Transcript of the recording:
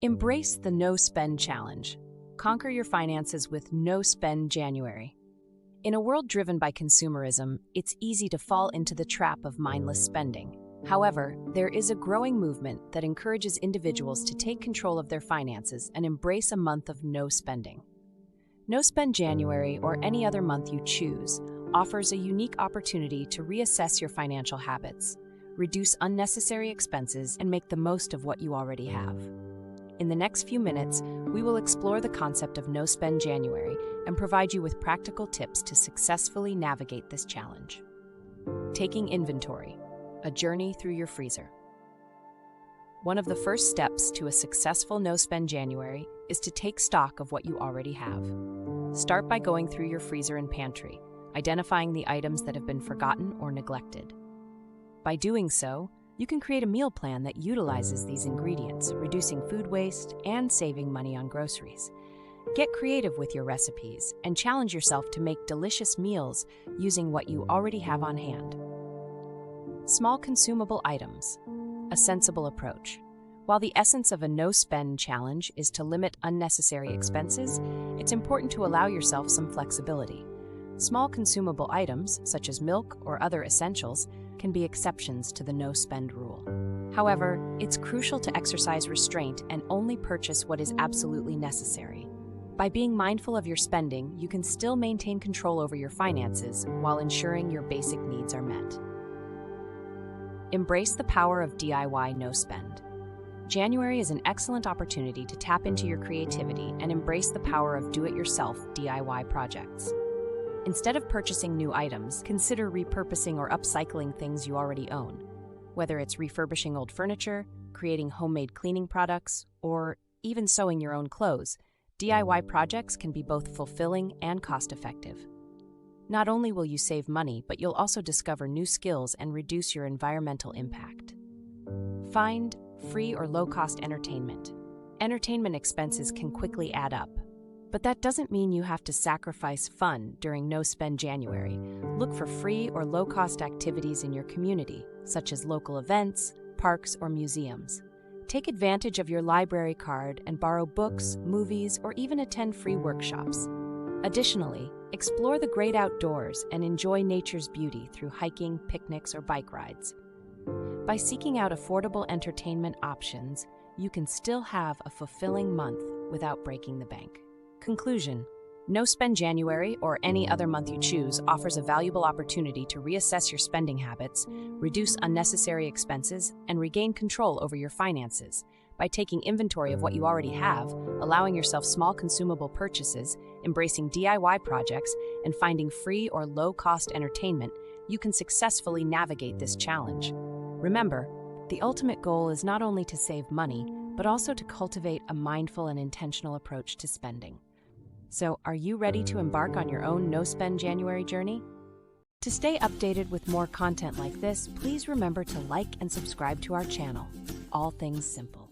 Embrace the No Spend Challenge. Conquer your finances with No Spend January. In a world driven by consumerism, it's easy to fall into the trap of mindless spending. However, there is a growing movement that encourages individuals to take control of their finances and embrace a month of no spending. No Spend January, or any other month you choose, offers a unique opportunity to reassess your financial habits, reduce unnecessary expenses, and make the most of what you already have. In the next few minutes, we will explore the concept of No Spend January and provide you with practical tips to successfully navigate this challenge. Taking inventory, a journey through your freezer. One of the first steps to a successful No Spend January is to take stock of what you already have. Start by going through your freezer and pantry, identifying the items that have been forgotten or neglected. By doing so, you can create a meal plan that utilizes these ingredients, reducing food waste and saving money on groceries. Get creative with your recipes and challenge yourself to make delicious meals using what you already have on hand. Small consumable items, a sensible approach. While the essence of a no-spend challenge is to limit unnecessary expenses, it's important to allow yourself some flexibility. Small consumable items, such as milk or other essentials, can be exceptions to the no-spend rule. However, it's crucial to exercise restraint and only purchase what is absolutely necessary. By being mindful of your spending, you can still maintain control over your finances while ensuring your basic needs are met. Embrace the power of DIY no-spend. January is an excellent opportunity to tap into your creativity and embrace the power of do-it-yourself DIY projects. Instead of purchasing new items, consider repurposing or upcycling things you already own. Whether it's refurbishing old furniture, creating homemade cleaning products, or even sewing your own clothes, DIY projects can be both fulfilling and cost-effective. Not only will you save money, but you'll also discover new skills and reduce your environmental impact. Find free or low-cost entertainment. Entertainment expenses can quickly add up. But that doesn't mean you have to sacrifice fun during No Spend January. Look for free or low-cost activities in your community, such as local events, parks, or museums. Take advantage of your library card and borrow books, movies, or even attend free workshops. Additionally, explore the great outdoors and enjoy nature's beauty through hiking, picnics, or bike rides. By seeking out affordable entertainment options, you can still have a fulfilling month without breaking the bank. Conclusion: No Spend January, or any other month you choose, offers a valuable opportunity to reassess your spending habits, reduce unnecessary expenses, and regain control over your finances. By taking inventory of what you already have, allowing yourself small consumable purchases, embracing DIY projects, and finding free or low-cost entertainment, you can successfully navigate this challenge. Remember, the ultimate goal is not only to save money, but also to cultivate a mindful and intentional approach to spending. So, are you ready to embark on your own No Spend January journey? To stay updated with more content like this, please remember to like and subscribe to our channel, All Things Simple.